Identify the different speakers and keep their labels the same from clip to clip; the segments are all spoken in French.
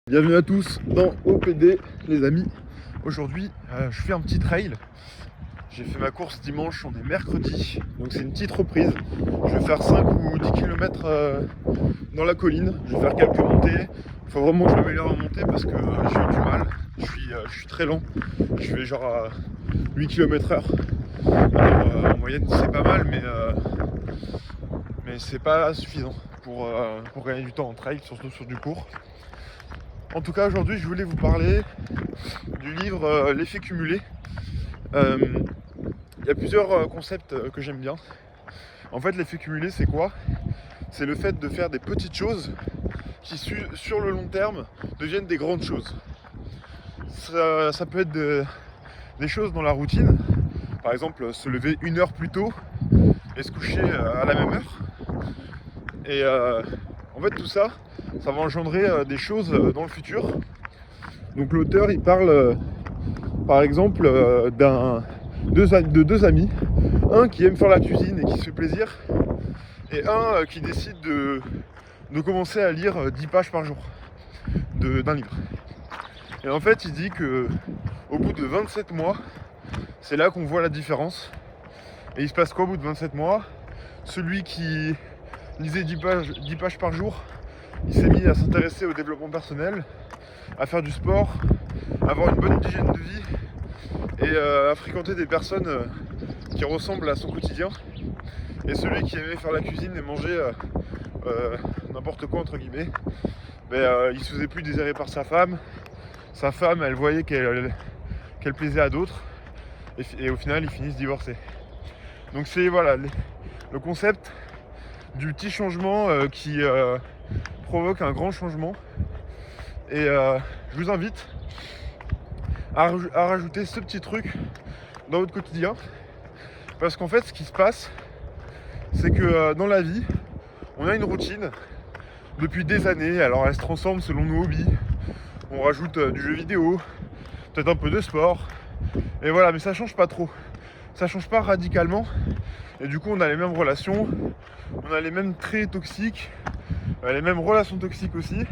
Speaker 1: Bienvenue à tous dans OPD les amis. Aujourd'hui je fais un petit trail. J'ai fait ma course dimanche, on est mercredi, donc c'est une petite reprise. Je vais faire 5 ou 10 km dans la colline, je vais faire quelques montées. Il faut vraiment que je m'améliore en montée parce que j'ai eu du mal, je suis très lent. Je vais genre à 8 km/h. Alors en moyenne c'est pas mal mais c'est pas suffisant pour gagner du temps en trail, surtout sur du court. En tout cas, aujourd'hui, je voulais vous parler du livre L'effet cumulé. Il y a plusieurs concepts que j'aime bien. En fait, l'effet cumulé, c'est quoi? C'est le fait de faire des petites choses qui, sur le long terme, deviennent des grandes choses. Ça peut être des choses dans la routine. Par exemple, se lever 1 heure plus tôt et se coucher à la même heure. Et en fait, tout ça, ça va engendrer des choses dans le futur. Donc l'auteur, il parle par exemple de deux amis, un qui aime faire la cuisine et qui se fait plaisir, et un qui décide de commencer à lire 10 pages par jour d'un livre. Et en fait, il dit que au bout de 27 mois, c'est là qu'on voit la différence. Et il se passe quoi au bout de 27 mois? Celui qui lisait 10 pages par jour, il s'est mis à s'intéresser au développement personnel, à faire du sport, à avoir une bonne hygiène de vie et à fréquenter des personnes qui ressemblent à son quotidien. Et celui qui aimait faire la cuisine et manger n'importe quoi entre guillemets, il se faisait plus désirer par sa femme. Sa femme, elle voyait qu'elle plaisait à d'autres et au final ils finissent divorcés. Donc c'est voilà le concept du petit changement qui provoque un grand changement. Et je vous invite à rajouter ce petit truc dans votre quotidien. Parce qu'en fait, ce qui se passe, c'est que dans la vie, on a une routine depuis des années. Alors elle se transforme selon nos hobbies. On rajoute du jeu vidéo, peut-être un peu de sport. Et voilà, mais ça change pas trop. Ça change pas radicalement. Et du coup, on a les mêmes relations. On a les mêmes traits toxiques. Les mêmes relations toxiques aussi.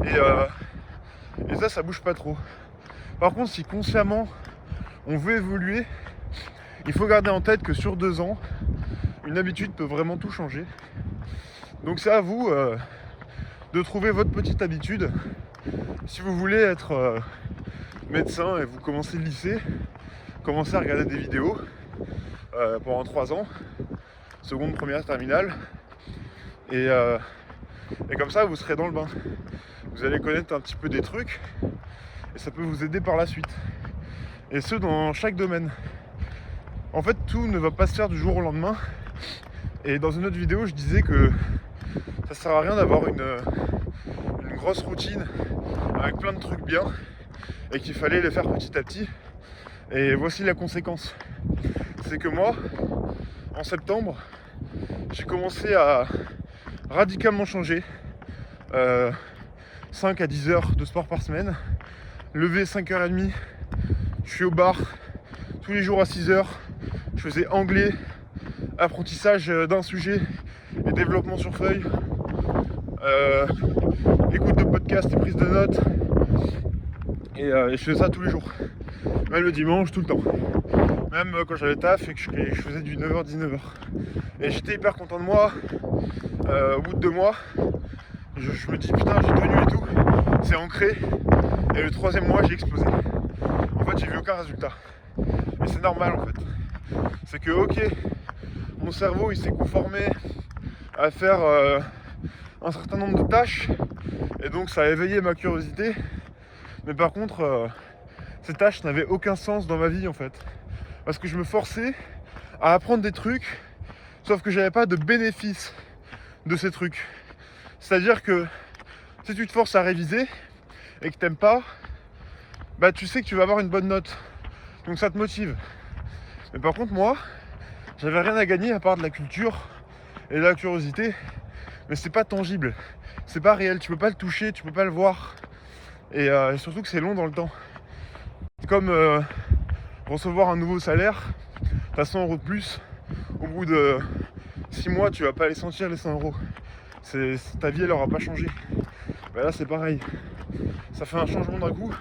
Speaker 1: Et ça bouge pas trop. Par contre, si consciemment on veut évoluer, il faut garder en tête que sur 2 ans, une habitude peut vraiment tout changer. Donc c'est à vous de trouver votre petite habitude. Si vous voulez être médecin et vous commencez le lycée, commencez à regarder des vidéos pendant 3 ans, seconde, première, terminale, et comme ça vous serez dans le bain. Vous allez connaître un petit peu des trucs et ça peut vous aider par la suite. Et ce, dans chaque domaine. En fait, tout ne va pas se faire du jour au lendemain. Et dans une autre vidéo, je disais que ça sert à rien d'avoir une grosse routine avec plein de trucs bien et qu'il fallait les faire petit à petit. Et voici la conséquence. C'est que moi, en septembre, j'ai commencé à radicalement changer. 5 à 10 heures de sport par semaine, lever 5h30, je suis au bar tous les jours à 6h, je faisais anglais, apprentissage d'un sujet et développement sur feuille, écoute de podcast et prise de notes, et je faisais ça tous les jours, même le dimanche, tout le temps, même quand j'avais taf et que je faisais du 9h-19h. Et j'étais hyper content de moi. Au bout de 2 mois, je me dis putain, j'ai tenu et tout, c'est ancré. Et le 3e mois, j'ai explosé. En fait, j'ai vu aucun résultat. Mais c'est normal en fait. C'est que ok, mon cerveau il s'est conformé à faire un certain nombre de tâches. Et donc ça a éveillé ma curiosité. Mais par contre, ces tâches n'avaient aucun sens dans ma vie en fait. Parce que je me forçais à apprendre des trucs, sauf que j'avais pas de bénéfice de ces trucs. C'est-à-dire que si tu te forces à réviser et que t'aimes pas, tu sais que tu vas avoir une bonne note. Donc ça te motive. Mais par contre moi, j'avais rien à gagner à part de la culture et de la curiosité. Mais c'est pas tangible, c'est pas réel, tu peux pas le toucher, tu peux pas le voir. Et surtout que c'est long dans le temps. C'est comme recevoir un nouveau salaire, t'as 100 € de plus. Au bout de 6 mois, tu vas pas les sentir les 100 €. Ta vie elle aura pas changé. Là c'est pareil. ça fait un changement d'un coup,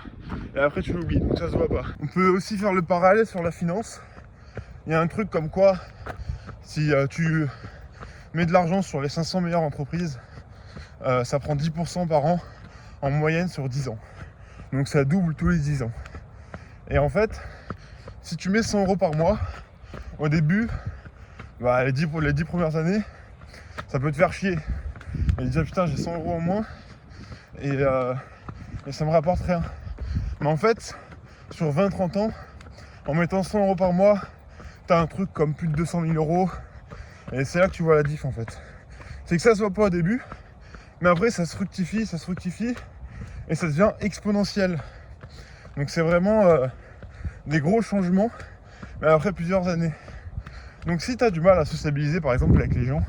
Speaker 1: et après tu l'oublies, donc ça se voit pas. On peut aussi faire le parallèle sur la finance. Il y a un truc comme quoi, si tu mets de l'argent sur les 500 meilleures entreprises, ça prend 10% par an en moyenne sur 10 ans. Donc ça double tous les 10 ans. Et en fait, si tu mets 100 € par mois, au début, les 10 premières années, ça peut te faire chier. Et dire putain, j'ai 100 € en moins et ça me rapporte rien. Mais en fait, sur 20-30 ans, en mettant 100 € par mois, t'as un truc comme plus de 200 000 €. Et c'est là que tu vois la diff en fait. C'est que ça se voit pas au début, mais après ça se fructifie et ça devient exponentiel. Donc c'est vraiment des gros changements, mais après plusieurs années. Donc si tu as du mal à sociabiliser par exemple avec les gens,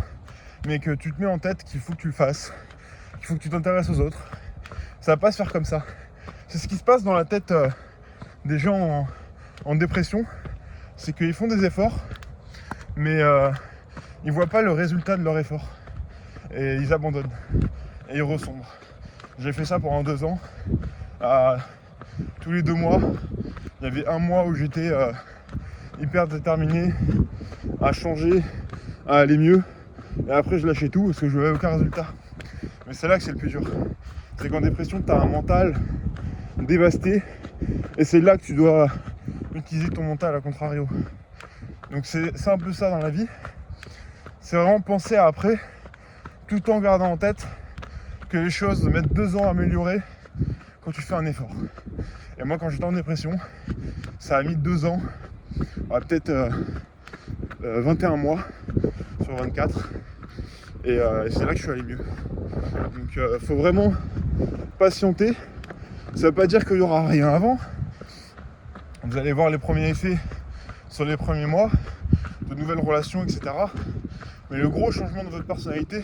Speaker 1: mais que tu te mets en tête qu'il faut que tu le fasses, qu'il faut que tu t'intéresses aux autres, ça va pas se faire comme ça. C'est ce qui se passe dans la tête des gens en dépression, c'est qu'ils font des efforts, mais ils voient pas le résultat de leur effort. Et ils abandonnent, et ils resombrent. J'ai fait ça pendant 2 ans. Tous les 2 mois, il y avait un mois où j'étais hyper déterminé à changer, à aller mieux. Et après je lâchais tout parce que je n'avais aucun résultat. Mais c'est là que c'est le plus dur. C'est qu'en dépression, tu as un mental dévasté. Et c'est là que tu dois utiliser ton mental à contrario. Donc c'est un peu ça dans la vie. C'est vraiment penser à après, tout en gardant en tête que les choses mettent 2 ans à améliorer quand tu fais un effort. Et moi quand j'étais en dépression, ça a mis 2 ans, peut-être 21 mois sur 24. Et c'est là que je suis allé mieux. Donc faut vraiment patienter. Ça veut pas dire qu'il n'y aura rien avant. Vous allez voir les premiers effets sur les premiers mois, de nouvelles relations, etc. Mais le gros changement de votre personnalité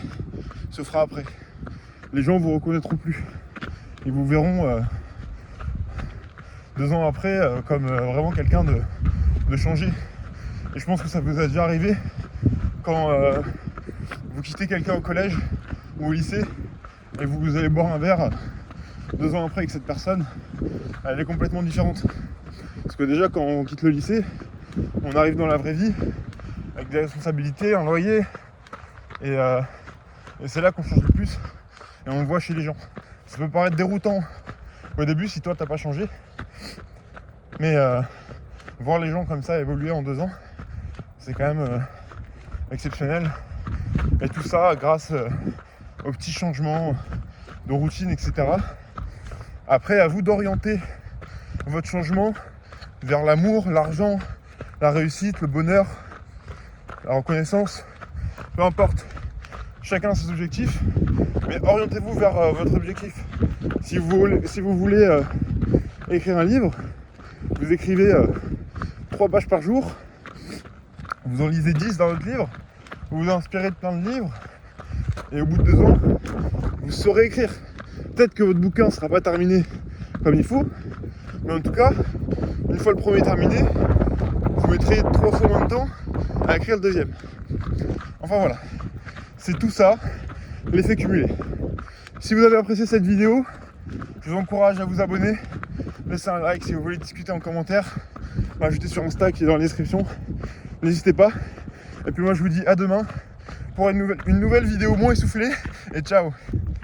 Speaker 1: se fera après. Les gens vous reconnaîtront plus. Ils vous verront 2 ans après comme vraiment quelqu'un de changé. Et je pense que ça vous a déjà arrivé quand vous quittez quelqu'un au collège ou au lycée et vous allez boire un verre 2 ans après avec cette personne, elle est complètement différente. Parce que déjà quand on quitte le lycée, on arrive dans la vraie vie avec des responsabilités, un loyer, et c'est là qu'on change le plus et on le voit chez les gens. Ça peut paraître déroutant au début si toi t'as pas changé, mais voir les gens comme ça évoluer en 2 ans, c'est quand même exceptionnel. Et tout ça grâce aux petits changements de routine, etc. Après, à vous d'orienter votre changement vers l'amour, l'argent, la réussite, le bonheur, la reconnaissance, peu importe. Chacun a ses objectifs, mais orientez-vous vers votre objectif. Si vous voulez écrire un livre, vous écrivez 3 pages par jour, vous en lisez 10 dans votre livre, vous vous inspirez de plein de livres, et au bout de 2 ans, vous saurez écrire. Peut-être que votre bouquin ne sera pas terminé comme il faut, mais en tout cas, une fois le premier terminé, vous mettrez 3 fois moins de temps à écrire le deuxième. Enfin voilà, c'est tout ça, l'effet cumulé. Si vous avez apprécié cette vidéo, je vous encourage à vous abonner, laissez un like si vous voulez discuter en commentaire, m'ajouter sur Insta qui est dans la description, n'hésitez pas. Et puis moi je vous dis à demain pour une nouvelle vidéo moins essoufflée, et ciao.